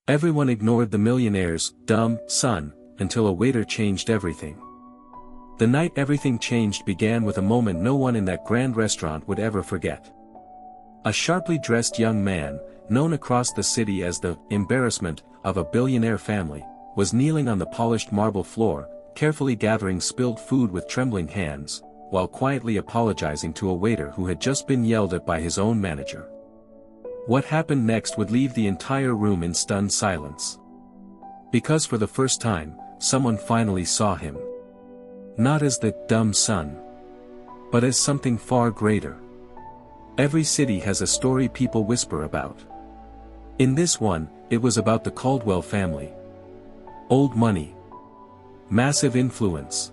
Everyone ignored the millionaire's dumb son until a waiter changed everything. The night everything changed began with a moment no one in that grand restaurant would ever forget. A sharply dressed young man, known across the city as the embarrassment of a billionaire family, was kneeling on the polished marble floor, carefully gathering spilled food with trembling hands, while quietly apologizing to a waiter who had just been yelled at by his own manager. What happened next would leave the entire room in stunned silence. Because for the first time, someone finally saw him. Not as the dumb son, but as something far greater. Every city has a story people whisper about. In this one, it was about the Caldwell family. Old money. Massive influence.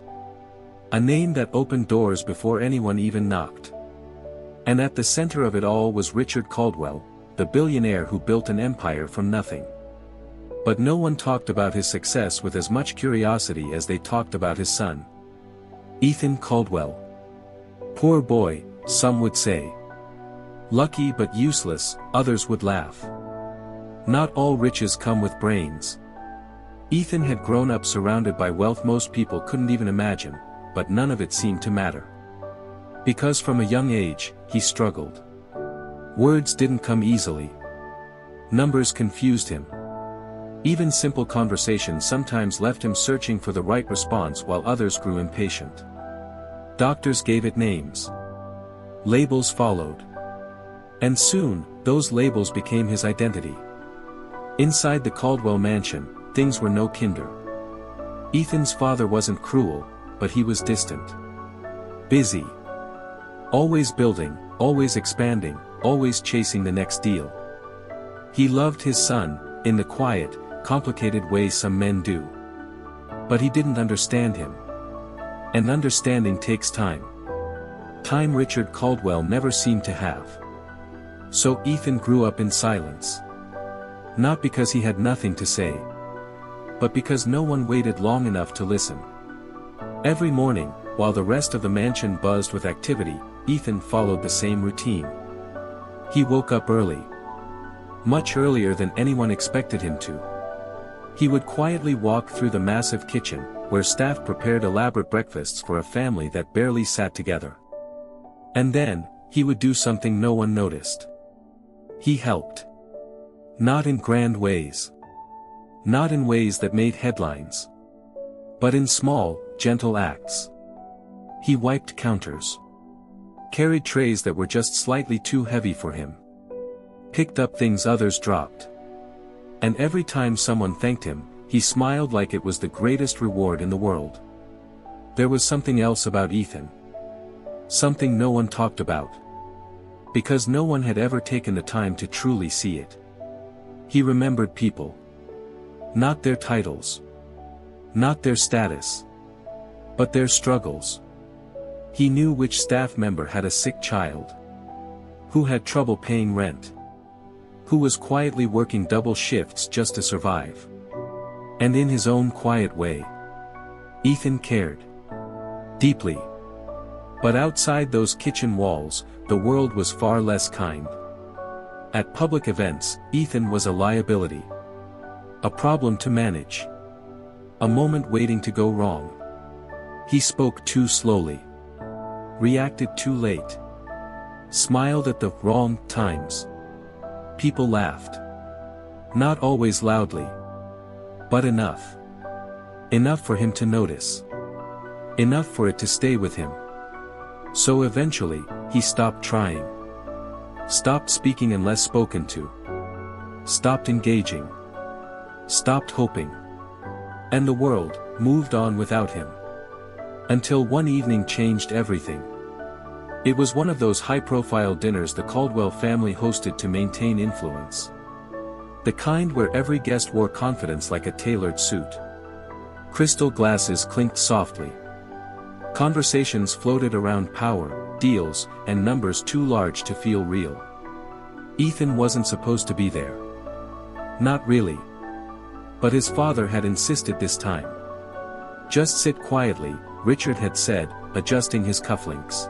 A name that opened doors before anyone even knocked. And at the center of it all was Richard Caldwell, the billionaire who built an empire from nothing. But no one talked about his success with as much curiosity as they talked about his son. Ethan Caldwell. Poor boy, some would say. Lucky but useless, others would laugh. Not all riches come with brains. Ethan had grown up surrounded by wealth most people couldn't even imagine, but none of it seemed to matter. Because from a young age, he struggled. Words didn't come easily. Numbers confused him. Even simple conversations sometimes left him searching for the right response while others grew impatient. Doctors gave it names. Labels followed. And soon, those labels became his identity. Inside the Caldwell mansion, things were no kinder. Ethan's father wasn't cruel, but he was distant. Busy. Always building, always expanding, always chasing the next deal. He loved his son, in the quiet, complicated way some men do. But he didn't understand him. And understanding takes time. Time Richard Caldwell never seemed to have. So Ethan grew up in silence. Not because he had nothing to say, but because no one waited long enough to listen. Every morning, while the rest of the mansion buzzed with activity, Ethan followed the same routine. He woke up early. Much earlier than anyone expected him to. He would quietly walk through the massive kitchen, where staff prepared elaborate breakfasts for a family that barely sat together. And then, he would do something no one noticed. He helped. Not in grand ways. Not in ways that made headlines. But in small, gentle acts. He wiped counters. Carried trays that were just slightly too heavy for him. Picked up things others dropped. And every time someone thanked him, he smiled like it was the greatest reward in the world. There was something else about Ethan. Something no one talked about. Because no one had ever taken the time to truly see it. He remembered people. Not their titles. Not their status. But their struggles. He knew which staff member had a sick child. Who had trouble paying rent. Who was quietly working double shifts just to survive. And in his own quiet way, Ethan cared. Deeply. But outside those kitchen walls, the world was far less kind. At public events, Ethan was a liability. A problem to manage. A moment waiting to go wrong. He spoke too slowly. Reacted too late. Smiled at the wrong times. People laughed. Not always loudly. But enough. Enough for him to notice. Enough for it to stay with him. So eventually, he stopped trying. Stopped speaking unless spoken to. Stopped engaging. Stopped hoping. And the world moved on without him. Until one evening changed everything. It was one of those high-profile dinners the Caldwell family hosted to maintain influence. The kind where every guest wore confidence like a tailored suit. Crystal glasses clinked softly. Conversations floated around power, deals, and numbers too large to feel real. Ethan wasn't supposed to be there. Not really. But his father had insisted this time. Just sit quietly, Richard had said, adjusting his cufflinks.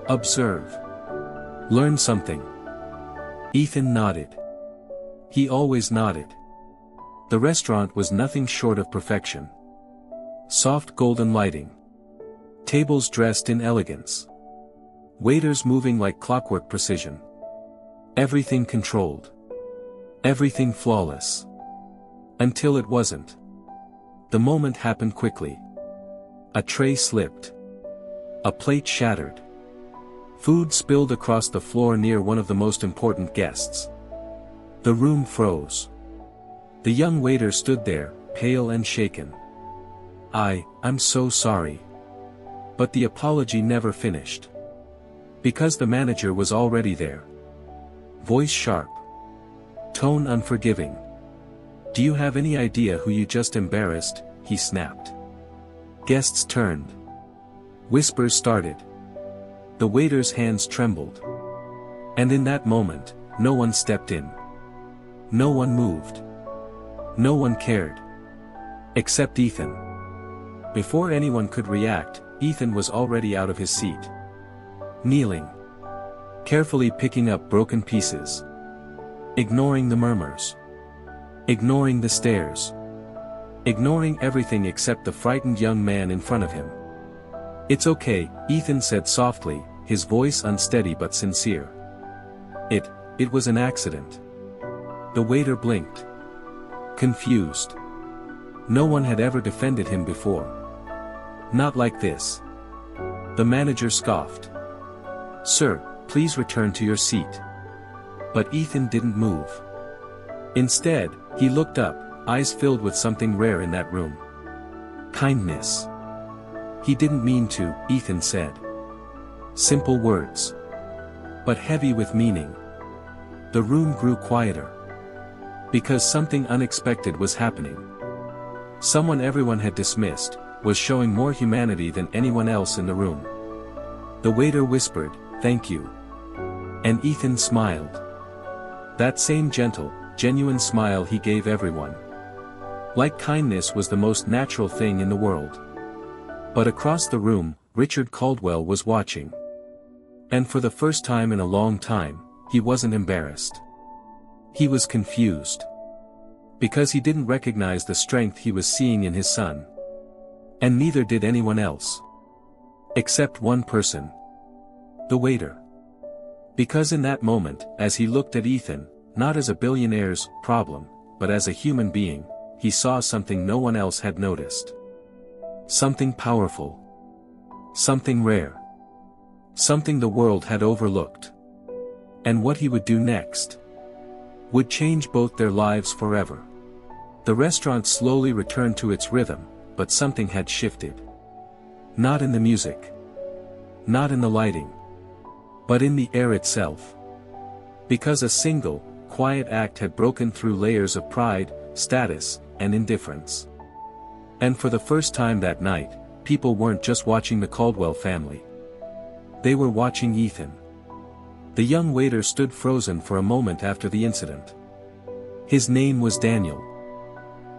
Observe. Learn something. Ethan nodded. He always nodded. The restaurant was nothing short of perfection. Soft golden lighting. Tables dressed in elegance. Waiters moving like clockwork precision. Everything controlled. Everything flawless. Until it wasn't. The moment happened quickly. A tray slipped. A plate shattered. Food spilled across the floor near one of the most important guests. The room froze. The young waiter stood there, pale and shaken. I'm so sorry. But the apology never finished. Because the manager was already there. Voice sharp. Tone unforgiving. Do you have any idea who you just embarrassed? He snapped. Guests turned. Whispers started. The waiter's hands trembled. And in that moment, no one stepped in. No one moved. No one cared. Except Ethan. Before anyone could react, Ethan was already out of his seat. Kneeling. Carefully picking up broken pieces. Ignoring the murmurs. Ignoring the stares. Ignoring everything except the frightened young man in front of him. It's okay, Ethan said softly, his voice unsteady but sincere. It was an accident. The waiter blinked. Confused. No one had ever defended him before. Not like this. The manager scoffed. Sir, please return to your seat. But Ethan didn't move. Instead, he looked up, eyes filled with something rare in that room. Kindness. He didn't mean to, Ethan said. Simple words. But heavy with meaning. The room grew quieter. Because something unexpected was happening. Someone everyone had dismissed, was showing more humanity than anyone else in the room. The waiter whispered, "Thank you." And Ethan smiled. That same gentle, genuine smile he gave everyone. Like kindness was the most natural thing in the world. But across the room, Richard Caldwell was watching. And for the first time in a long time, he wasn't embarrassed. He was confused. Because he didn't recognize the strength he was seeing in his son. And neither did anyone else. Except one person. The waiter. Because in that moment, as he looked at Ethan, not as a billionaire's problem, but as a human being, he saw something no one else had noticed. Something powerful. Something rare. Something the world had overlooked. And what he would do next would change both their lives forever. The restaurant slowly returned to its rhythm, but something had shifted. Not in the music. Not in the lighting. But in the air itself. Because a single, quiet act had broken through layers of pride, status, and indifference. And for the first time that night, people weren't just watching the Caldwell family. They were watching Ethan. The young waiter stood frozen for a moment after the incident. His name was Daniel.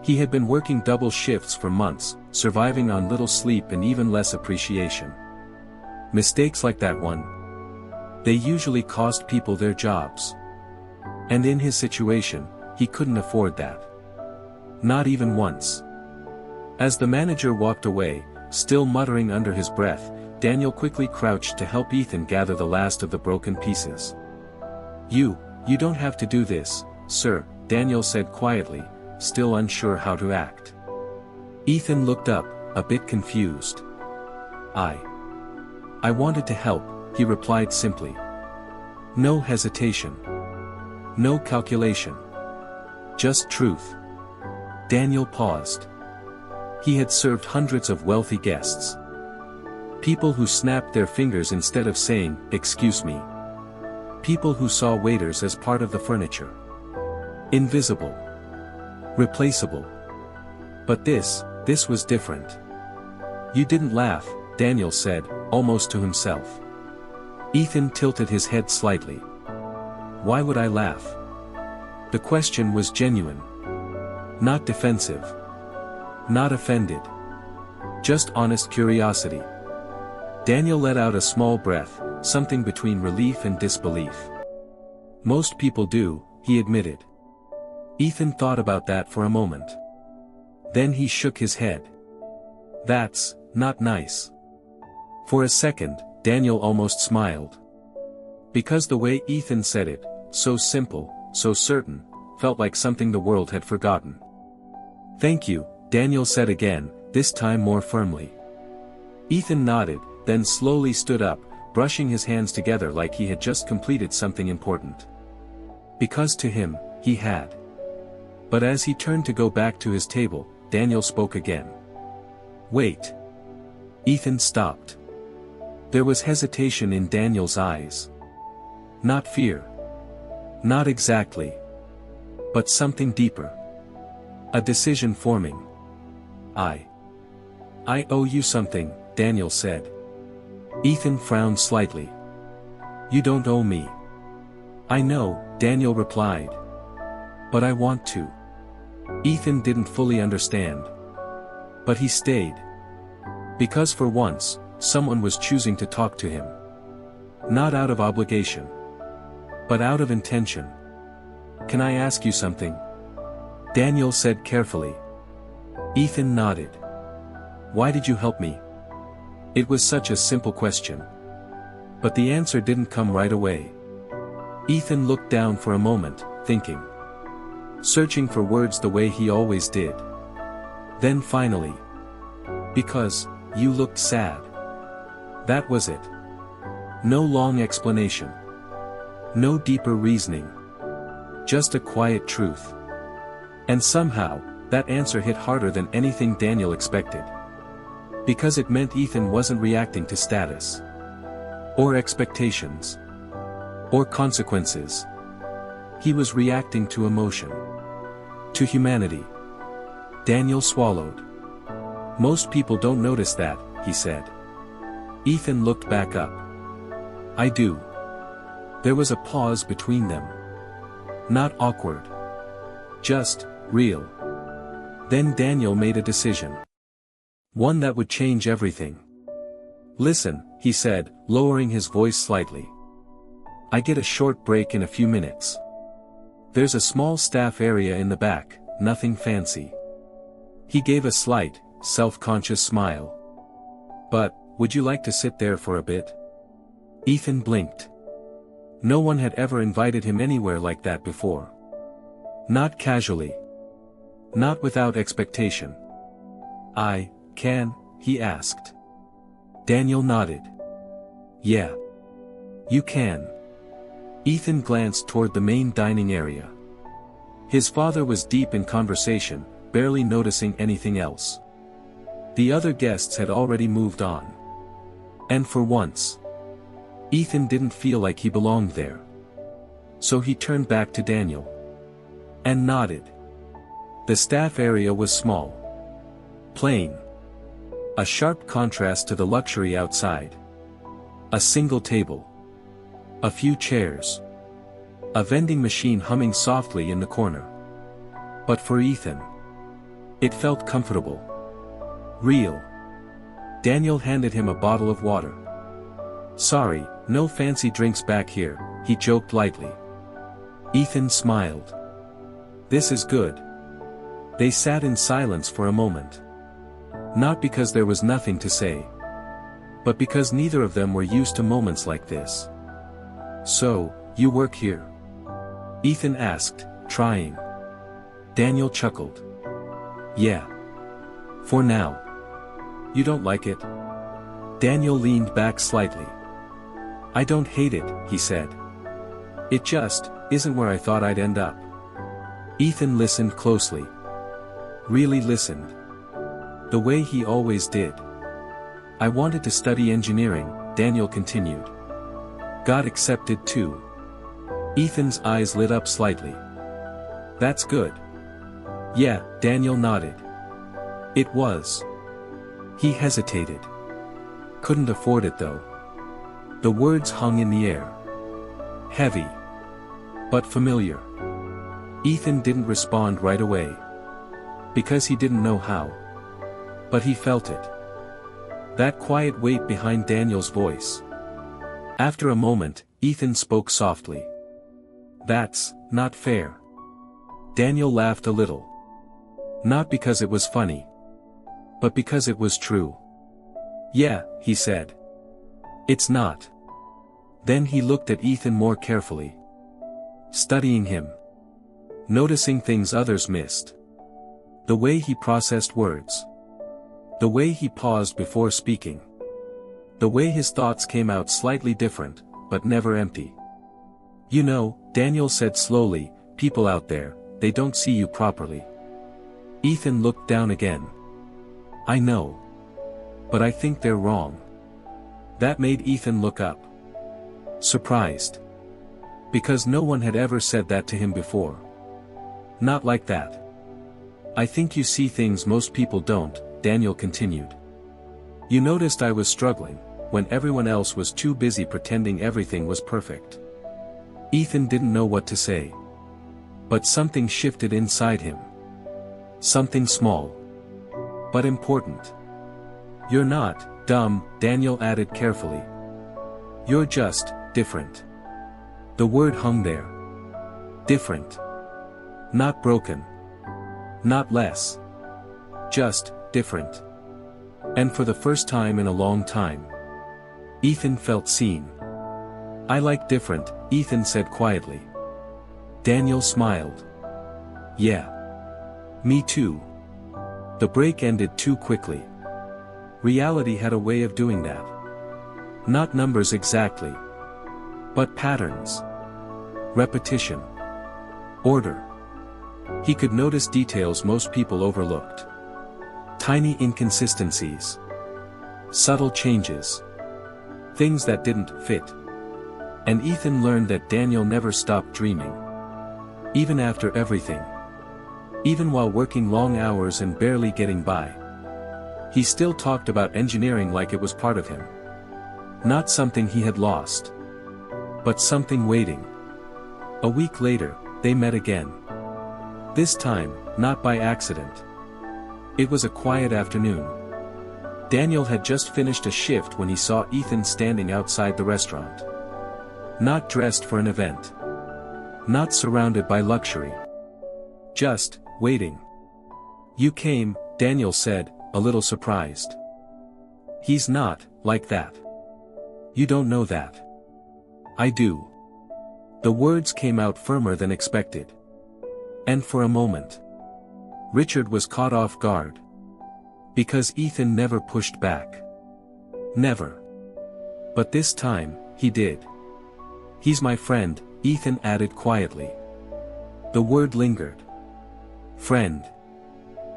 He had been working double shifts for months, surviving on little sleep and even less appreciation. Mistakes like that one. They usually cost people their jobs. And in his situation, he couldn't afford that. Not even once. As the manager walked away, still muttering under his breath, Daniel quickly crouched to help Ethan gather the last of the broken pieces. You don't have to do this, sir, Daniel said quietly, still unsure how to act. Ethan looked up, a bit confused. I wanted to help, he replied simply. No hesitation. No calculation. Just truth. Daniel paused. He had served hundreds of wealthy guests. People who snapped their fingers instead of saying, "Excuse me." People who saw waiters as part of the furniture. Invisible. Replaceable. But this was different. You didn't laugh, Daniel said, almost to himself. Ethan tilted his head slightly. Why would I laugh? The question was genuine. Not defensive. Not offended. Just honest curiosity. Daniel let out a small breath, something between relief and disbelief. Most people do, he admitted. Ethan thought about that for a moment. Then he shook his head. That's not nice. For a second, Daniel almost smiled. Because the way Ethan said it, so simple, so certain, felt like something the world had forgotten. Thank you, Daniel said again, this time more firmly. Ethan nodded, then slowly stood up, brushing his hands together like he had just completed something important. Because to him, he had. But as he turned to go back to his table, Daniel spoke again. Wait. Ethan stopped. There was hesitation in Daniel's eyes. Not fear. Not exactly. But something deeper. A decision forming. I owe you something, Daniel said. Ethan frowned slightly. You don't owe me. I know, Daniel replied. But I want to. Ethan didn't fully understand. But he stayed. Because for once, someone was choosing to talk to him. Not out of obligation. But out of intention. Can I ask you something? Daniel said carefully. Ethan nodded. Why did you help me? It was such a simple question. But the answer didn't come right away. Ethan looked down for a moment, thinking. Searching for words the way he always did. Then finally. Because, you looked sad. That was it. No long explanation. No deeper reasoning. Just a quiet truth. And somehow, that answer hit harder than anything Daniel expected. Because it meant Ethan wasn't reacting to status. Or expectations. Or consequences. He was reacting to emotion. To humanity. Daniel swallowed. Most people don't notice that, he said. Ethan looked back up. I do. There was a pause between them. Not awkward. Just, real. Then Daniel made a decision. One that would change everything. Listen, he said, lowering his voice slightly. I get a short break in a few minutes. There's a small staff area in the back, nothing fancy. He gave a slight, self-conscious smile. But, would you like to sit there for a bit? Ethan blinked. No one had ever invited him anywhere like that before. Not casually. Not without expectation. Can, he asked. Daniel nodded. Yeah. You can. Ethan glanced toward the main dining area. His father was deep in conversation, barely noticing anything else. The other guests had already moved on. And for once, Ethan didn't feel like he belonged there. So he turned back to Daniel. And nodded. The staff area was small. Plain. A sharp contrast to the luxury outside. A single table. A few chairs. A vending machine humming softly in the corner. But for Ethan, it felt comfortable. Real. Daniel handed him a bottle of water. Sorry, no fancy drinks back here, he joked lightly. Ethan smiled. This is good. They sat in silence for a moment. Not because there was nothing to say. But because neither of them were used to moments like this. So, you work here? Ethan asked, trying. Daniel chuckled. Yeah. For now. You don't like it? Daniel leaned back slightly. I don't hate it, he said. It just isn't where I thought I'd end up. Ethan listened closely. Really listened. The way he always did. I wanted to study engineering, Daniel continued. Got accepted too. Ethan's eyes lit up slightly. That's good. Yeah, Daniel nodded. It was. He hesitated. Couldn't afford it though. The words hung in the air. Heavy. But familiar. Ethan didn't respond right away. Because he didn't know how. But he felt it. That quiet weight behind Daniel's voice. After a moment, Ethan spoke softly. That's not fair. Daniel laughed a little. Not because it was funny, but because it was true. Yeah, he said. It's not. Then he looked at Ethan more carefully. Studying him. Noticing things others missed. The way he processed words. The way he paused before speaking. The way his thoughts came out slightly different, but never empty. You know, Daniel said slowly, people out there, they don't see you properly. Ethan looked down again. I know. But I think they're wrong. That made Ethan look up. Surprised. Because no one had ever said that to him before. Not like that. I think you see things most people don't, Daniel continued. You noticed I was struggling, when everyone else was too busy pretending everything was perfect. Ethan didn't know what to say. But something shifted inside him. Something small. But important. You're not dumb, Daniel added carefully. You're just different. The word hung there. Different. Not broken. Not less. Just different. And for the first time in a long time, Ethan felt seen. I like different, Ethan said quietly. Daniel smiled. Yeah. Me too. The break ended too quickly. Reality had a way of doing that. Not numbers exactly. But patterns. Repetition. Order. He could notice details most people overlooked. Tiny inconsistencies. Subtle changes. Things that didn't fit. And Ethan learned that Daniel never stopped dreaming. Even after everything. Even while working long hours and barely getting by. He still talked about engineering like it was part of him. Not something he had lost. But something waiting. A week later, they met again. This time, not by accident. It was a quiet afternoon. Daniel had just finished a shift when he saw Ethan standing outside the restaurant. Not dressed for an event. Not surrounded by luxury. Just, waiting. You came, Daniel said, a little surprised. He's not, like that. You don't know that. I do. The words came out firmer than expected. And for a moment, Richard was caught off guard. Because Ethan never pushed back. Never. But this time, he did. He's my friend, Ethan added quietly. The word lingered. Friend.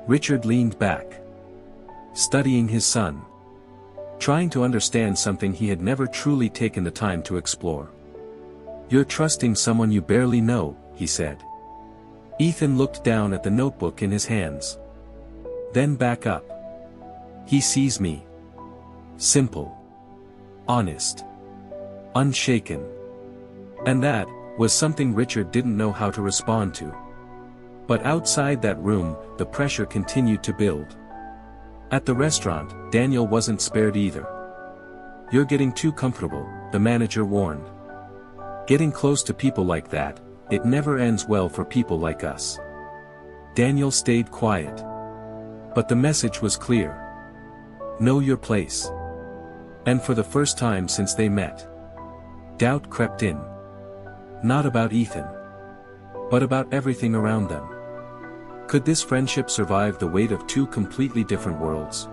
Richard leaned back. Studying his son. Trying to understand something he had never truly taken the time to explore. You're trusting someone you barely know, he said. Ethan looked down at the notebook in his hands. Then back up. He sees me. Simple. Honest. Unshaken. And that was something Richard didn't know how to respond to. But outside that room, the pressure continued to build. At the restaurant, Daniel wasn't spared either. You're getting too comfortable, the manager warned. Getting close to people like that, it never ends well for people like us. Daniel stayed quiet. But the message was clear. Know your place. And for the first time since they met, doubt crept in. Not about Ethan. But about everything around them. Could this friendship survive the weight of two completely different worlds?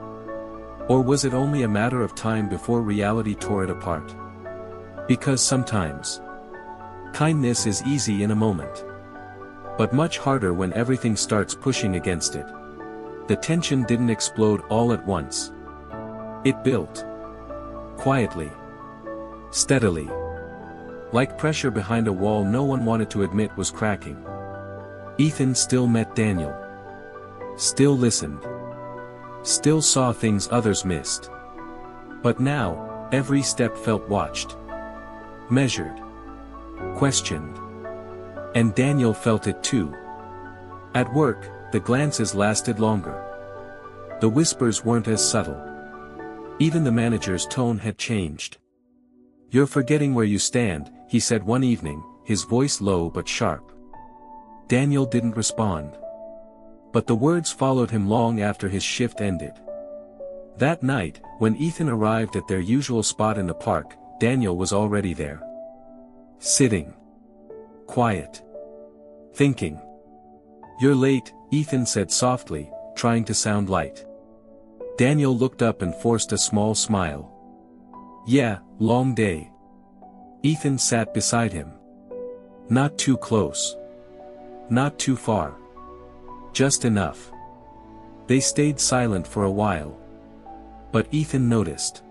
Or was it only a matter of time before reality tore it apart? Because sometimes, kindness is easy in a moment. But much harder when everything starts pushing against it. The tension didn't explode all at once. It built. Quietly. Steadily. Like pressure behind a wall no one wanted to admit was cracking. Ethan still met Daniel. Still listened. Still saw things others missed. But now, every step felt watched. Measured. Questioned. And Daniel felt it too. At work, the glances lasted longer. The whispers weren't as subtle. Even the manager's tone had changed. You're forgetting where you stand, he said one evening, his voice low but sharp. Daniel didn't respond. But the words followed him long after his shift ended. That night, when Ethan arrived at their usual spot in the park, Daniel was already there. Sitting. Quiet. Thinking. "You're late," Ethan said softly, trying to sound light. Daniel looked up and forced a small smile. "Yeah, long day." Ethan sat beside him. Not too close. Not too far. Just enough. They stayed silent for a while. But Ethan noticed.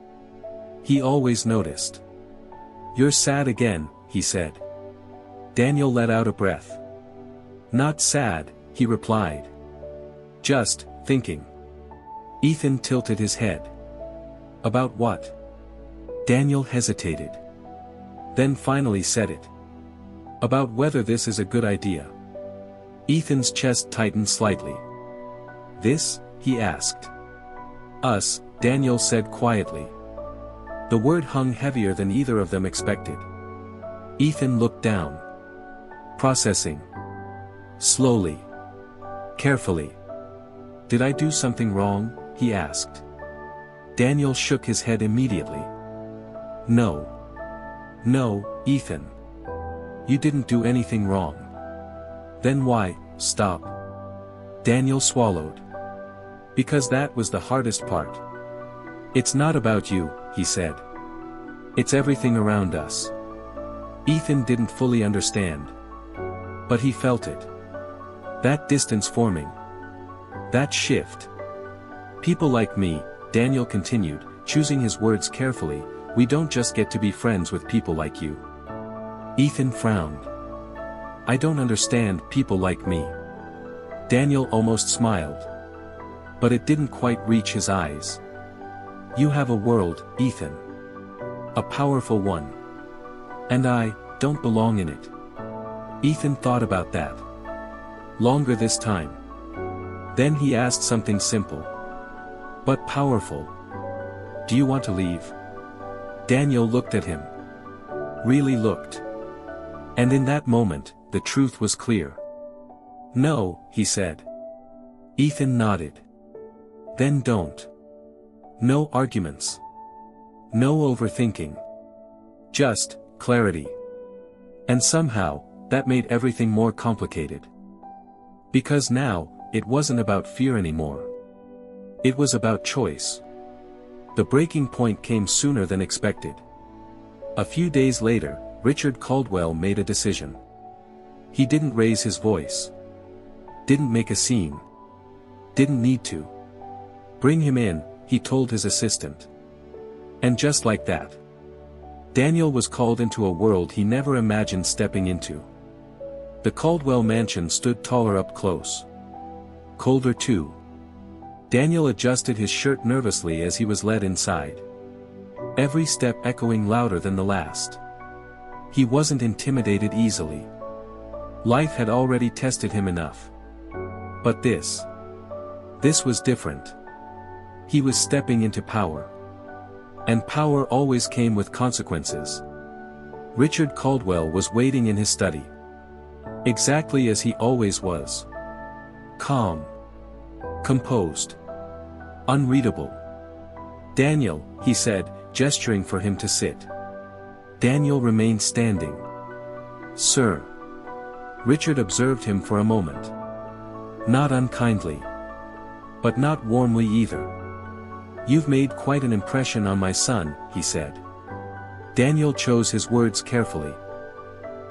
He always noticed. "You're sad again," he said. Daniel let out a breath. "Not sad," he replied. "Just thinking." Ethan tilted his head. "About what?" Daniel hesitated. Then finally said it. "About whether this is a good idea." Ethan's chest tightened slightly. "This?" he asked. "Us," Daniel said quietly. The word hung heavier than either of them expected. Ethan looked down. Processing. Slowly. Carefully. "Did I do something wrong?" he asked. Daniel shook his head immediately. "No. No, Ethan. You didn't do anything wrong." "Then why, stop?" Daniel swallowed. "Because that was the hardest part. It's not about you," he said. "It's everything around us." Ethan didn't fully understand. But he felt it. That distance forming. That shift. "People like me," Daniel continued, choosing his words carefully, "we don't just get to be friends with people like you." Ethan frowned. "I don't understand people like me." Daniel almost smiled. But it didn't quite reach his eyes. "You have a world, Ethan. A powerful one. And I don't belong in it." Ethan thought about that. Longer this time. Then he asked something simple. "But powerful. Do you want to leave?" Daniel looked at him. Really looked. And in that moment, the truth was clear. "No," he said. Ethan nodded. "Then don't. No arguments. No overthinking. Just clarity." And somehow, that made everything more complicated. Because now, it wasn't about fear anymore. It was about choice. The breaking point came sooner than expected. A few days later, Richard Caldwell made a decision. He didn't raise his voice. Didn't make a scene. Didn't need to. "Bring him in," he told his assistant. And just like that, Daniel was called into a world he never imagined stepping into. The Caldwell mansion stood taller up close. Colder too. Daniel adjusted his shirt nervously as he was led inside. Every step echoing louder than the last. He wasn't intimidated easily. Life had already tested him enough. But this was different. He was stepping into power. And power always came with consequences. Richard Caldwell was waiting in his study. Exactly as he always was. Calm. Composed. Unreadable. "Daniel," he said, gesturing for him to sit. Daniel remained standing. "Sir." Richard observed him for a moment. Not unkindly. But not warmly either. "You've made quite an impression on my son," he said. Daniel chose his words carefully.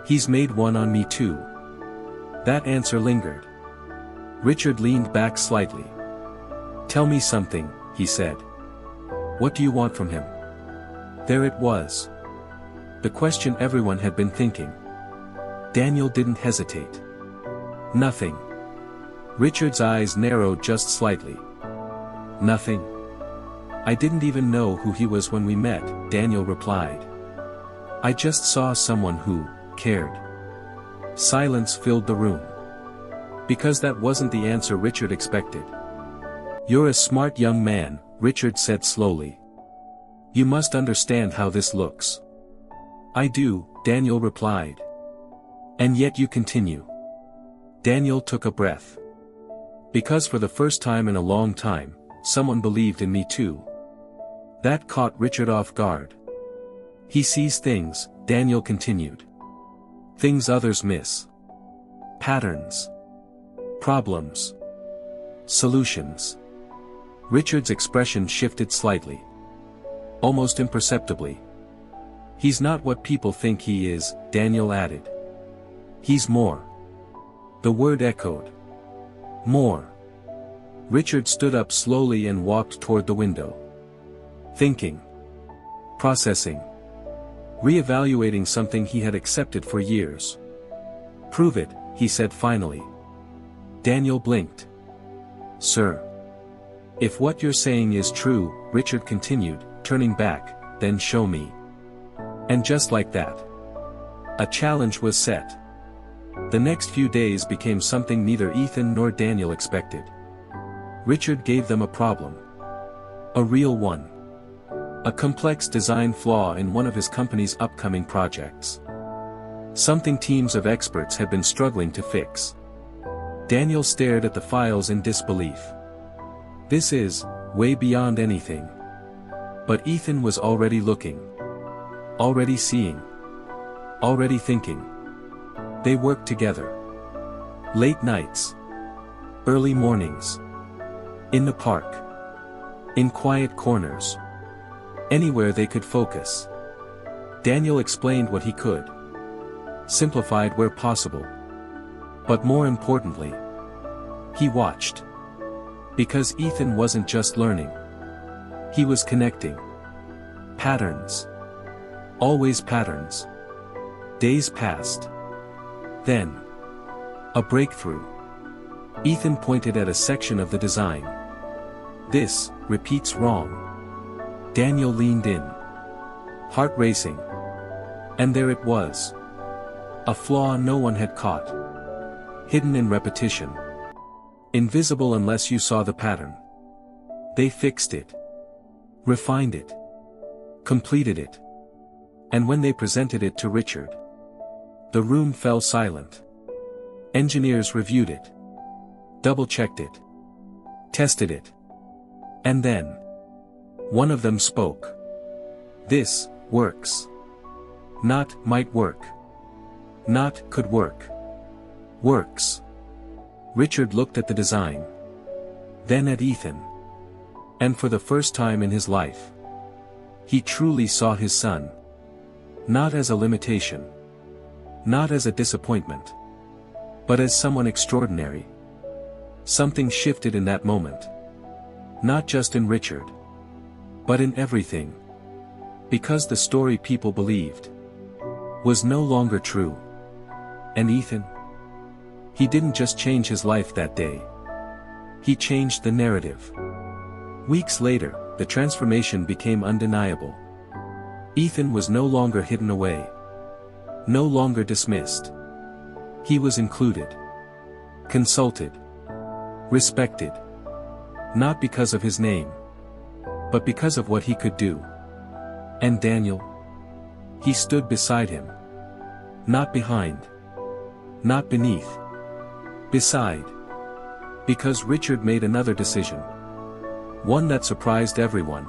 "He's made one on me too." That answer lingered. Richard leaned back slightly. "Tell me something," he said. "What do you want from him?" There it was. The question everyone had been thinking. Daniel didn't hesitate. "Nothing." Richard's eyes narrowed just slightly. "Nothing? I didn't even know who he was when we met," Daniel replied. "I just saw someone who cared." Silence filled the room. Because that wasn't the answer Richard expected. "You're a smart young man," Richard said slowly. "You must understand how this looks." "I do," Daniel replied. "And yet you continue." Daniel took a breath. Because for the first time in a long time, someone believed in me too. That caught Richard off guard. He sees things, Daniel continued. Things others miss. Patterns. Problems. Solutions. Richard's expression shifted slightly. Almost imperceptibly. He's not what people think he is, Daniel added. He's more. The word echoed. More. Richard stood up slowly and walked toward the window. Thinking. Processing. Reevaluating something he had accepted for years. Prove it, he said finally. Daniel blinked. Sir. If what you're saying is true, Richard continued, turning back, then show me. And just like that. A challenge was set. The next few days became something neither Ethan nor Daniel expected. Richard gave them a problem. A real one. A complex design flaw in one of his company's upcoming projects. Something teams of experts had been struggling to fix. Daniel stared at the files in disbelief. This is, way beyond anything. But Ethan was already looking. Already seeing. Already thinking. They worked together. Late nights. Early mornings. In the park. In quiet corners. Anywhere they could focus. Daniel explained what he could. Simplified where possible. But more importantly, he watched. Because Ethan wasn't just learning. He was connecting. Patterns. Always patterns. Days passed. Then. A breakthrough. Ethan pointed at a section of the design. This, repeats wrong. Daniel leaned in. Heart racing. And there it was. A flaw no one had caught. Hidden in repetition. Invisible unless you saw the pattern. They fixed it. Refined it. Completed it. And when they presented it to Richard, the room fell silent. Engineers reviewed it. Double-checked it. Tested it. And then, one of them spoke. This, works. Not, might work. Not, could work. Works. Richard looked at the design. Then at Ethan. And for the first time in his life, he truly saw his son. Not as a limitation. Not as a disappointment. But as someone extraordinary. Something shifted in that moment. Not just in Richard. But in everything. Because the story people believed was no longer true. And Ethan? He didn't just change his life that day. He changed the narrative. Weeks later, the transformation became undeniable. Ethan was no longer hidden away. No longer dismissed. He was included. Consulted. Respected. Not because of his name. But because of what he could do. And Daniel? He stood beside him. Not behind. Not beneath. Beside. Because Richard made another decision. One that surprised everyone.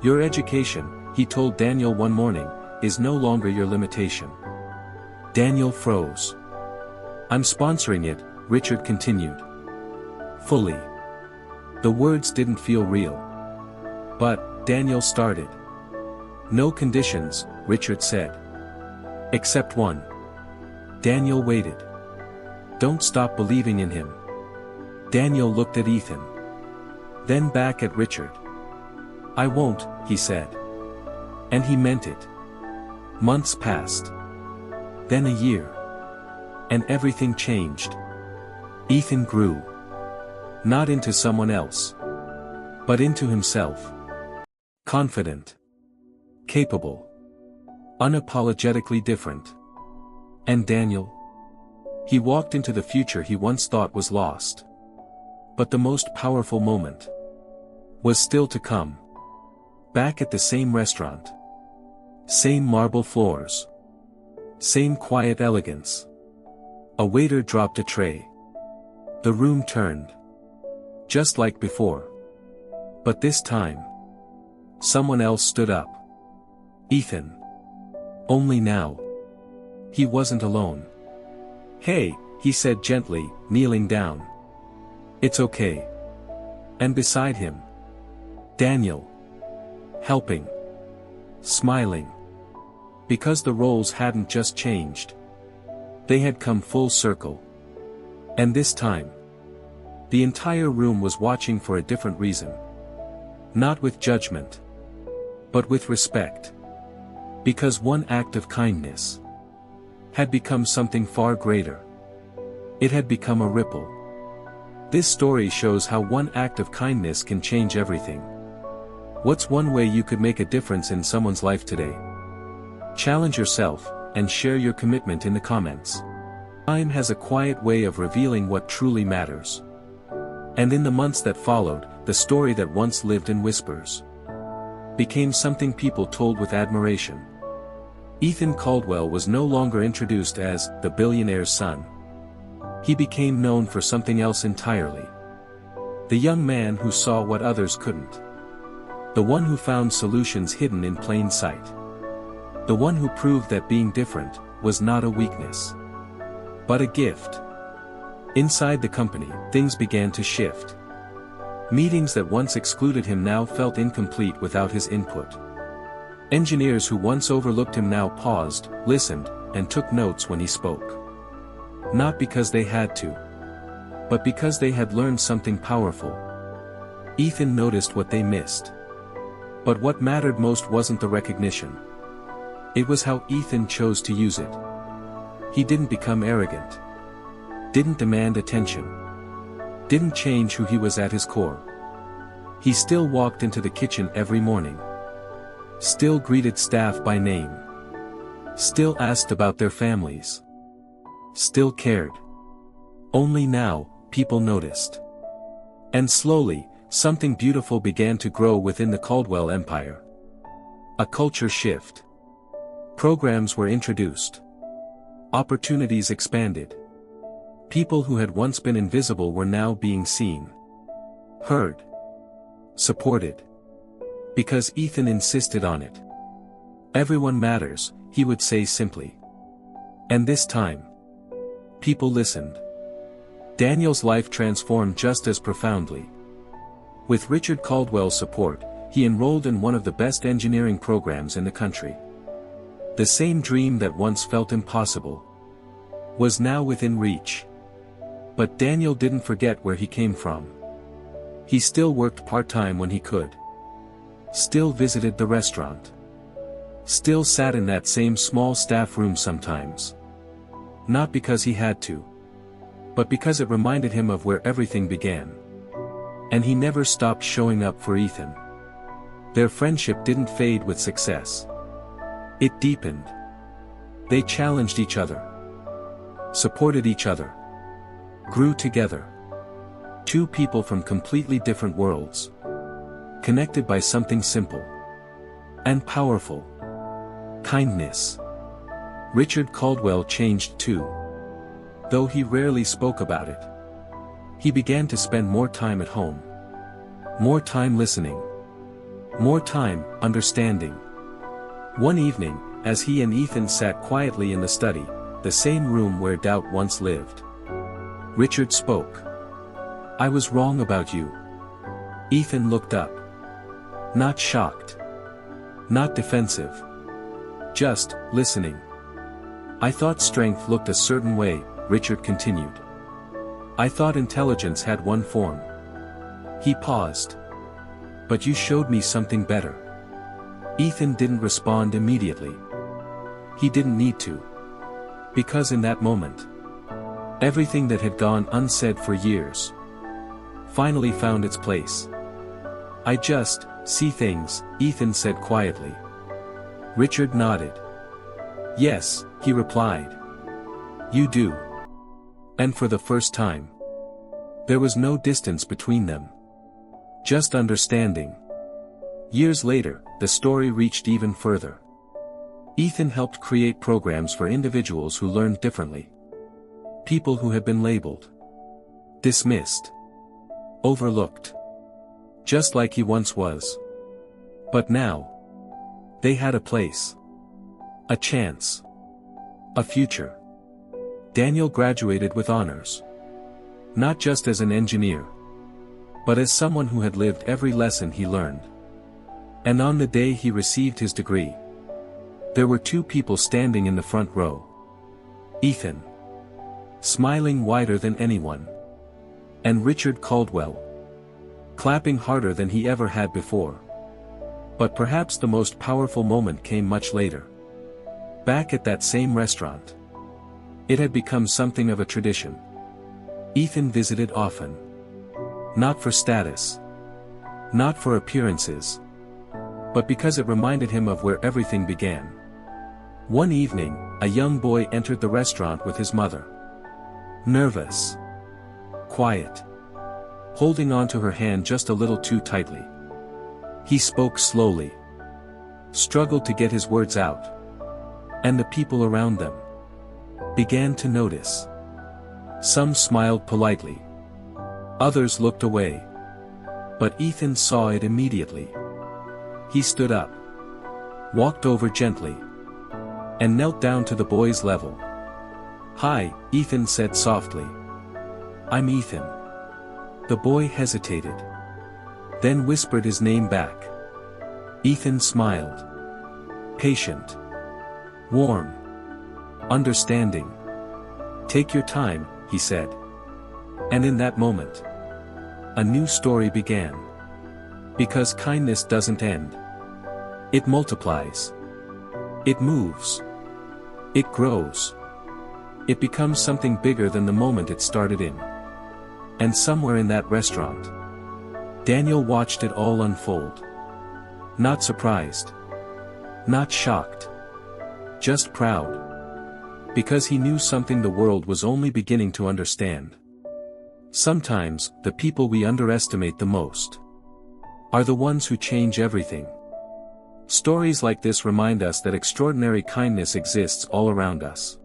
Your education, he told Daniel one morning, is no longer your limitation. Daniel froze. I'm sponsoring it, Richard continued. Fully. The words didn't feel real. But, Daniel started. No conditions, Richard said. Except one. Daniel waited. Don't stop believing in him. Daniel looked at Ethan. Then back at Richard. I won't, he said. And he meant it. Months passed. Then a year. And everything changed. Ethan grew. Not into someone else. But into himself. Confident. Capable. Unapologetically different. And Daniel? He walked into the future he once thought was lost. But the most powerful moment was still to come. Back at the same restaurant. Same marble floors. Same quiet elegance. A waiter dropped a tray. The room turned. Just like before. But this time, someone else stood up. Ethan. Only now, he wasn't alone. "Hey," he said gently, kneeling down. "It's okay." And beside him, Daniel. Helping. Smiling. Because the roles hadn't just changed. They had come full circle. And this time, the entire room was watching for a different reason. Not with judgment, but with respect. Because one act of kindness had become something far greater. It had become a ripple. This story shows how one act of kindness can change everything. What's one way you could make a difference in someone's life today? Challenge yourself, and share your commitment in the comments. Time has a quiet way of revealing what truly matters. And in the months that followed, the story that once lived in whispers became something people told with admiration. Ethan Caldwell was no longer introduced as the billionaire's son. He became known for something else entirely. The young man who saw what others couldn't. The one who found solutions hidden in plain sight. The one who proved that being different was not a weakness, but a gift. Inside the company, things began to shift. Meetings that once excluded him now felt incomplete without his input. Engineers who once overlooked him now paused, listened, and took notes when he spoke. Not because they had to, but because they had learned something powerful. Ethan noticed what they missed. But what mattered most wasn't the recognition. It was how Ethan chose to use it. He didn't become arrogant. Didn't demand attention. Didn't change who he was at his core. He still walked into the kitchen every morning. Still greeted staff by name. Still asked about their families. Still cared. Only now, people noticed. And slowly, something beautiful began to grow within the Caldwell empire. A culture shift. Programs were introduced. Opportunities expanded. People who had once been invisible were now being seen. Heard. Supported. Because Ethan insisted on it. Everyone matters, he would say simply. And this time, people listened. Daniel's life transformed just as profoundly. With Richard Caldwell's support, he enrolled in one of the best engineering programs in the country. The same dream that once felt impossible was now within reach. But Daniel didn't forget where he came from. He still worked part-time when he could. Still visited the restaurant. Still sat in that same small staff room sometimes. Not because he had to, but because it reminded him of where everything began. And he never stopped showing up for Ethan. Their friendship didn't fade with success. It deepened. They challenged each other. Supported each other. Grew together. Two people from completely different worlds. Connected by something simple. And powerful. Kindness. Richard Caldwell changed too. Though he rarely spoke about it. He began to spend more time at home. More time listening. More time understanding. One evening, as he and Ethan sat quietly in the study, the same room where doubt once lived, Richard spoke. "I was wrong about you." Ethan looked up. Not shocked. Not defensive. Just listening. "I thought strength looked a certain way," Richard continued. "I thought intelligence had one form." He paused. "But you showed me something better." Ethan didn't respond immediately. He didn't need to. Because in that moment, everything that had gone unsaid for years finally found its place. "I just see things," Ethan said quietly. Richard nodded. "Yes," he replied. "You do." And for the first time, there was no distance between them. Just understanding. Years later, the story reached even further. Ethan helped create programs for individuals who learned differently. People who have been labeled, dismissed, overlooked. Just like he once was. But now, they had a place. A chance. A future. Daniel graduated with honors. Not just as an engineer, but as someone who had lived every lesson he learned. And on the day he received his degree, there were two people standing in the front row. Ethan, smiling wider than anyone, and Richard Caldwell, clapping harder than he ever had before. But perhaps the most powerful moment came much later. Back at that same restaurant. It had become something of a tradition. Ethan visited often. Not for status. Not for appearances. But because it reminded him of where everything began. One evening, a young boy entered the restaurant with his mother. Nervous. Quiet. Holding onto her hand just a little too tightly. He spoke slowly. Struggled to get his words out. And the people around them began to notice. Some smiled politely. Others looked away. But Ethan saw it immediately. He stood up. Walked over gently. And knelt down to the boy's level. "Hi," Ethan said softly. "I'm Ethan." The boy hesitated. Then whispered his name back. Ethan smiled. Patient. Warm. Understanding. "Take your time," he said. And in that moment, a new story began. Because kindness doesn't end. It multiplies. It moves. It grows. It becomes something bigger than the moment it started in. And somewhere in that restaurant, Daniel watched it all unfold. Not surprised. Not shocked. Just proud. Because he knew something the world was only beginning to understand. Sometimes, the people we underestimate the most are the ones who change everything. Stories like this remind us that extraordinary kindness exists all around us.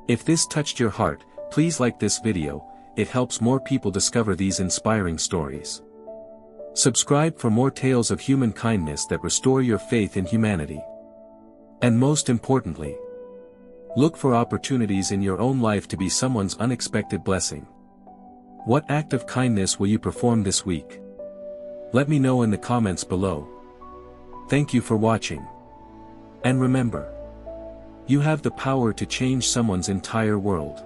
If this touched your heart, please like this video. It helps more people discover these inspiring stories. Subscribe for more tales of human kindness that restore your faith in humanity. And most importantly, look for opportunities in your own life to be someone's unexpected blessing. What act of kindness will you perform this week? Let me know in the comments below. Thank you for watching. And remember, you have the power to change someone's entire world.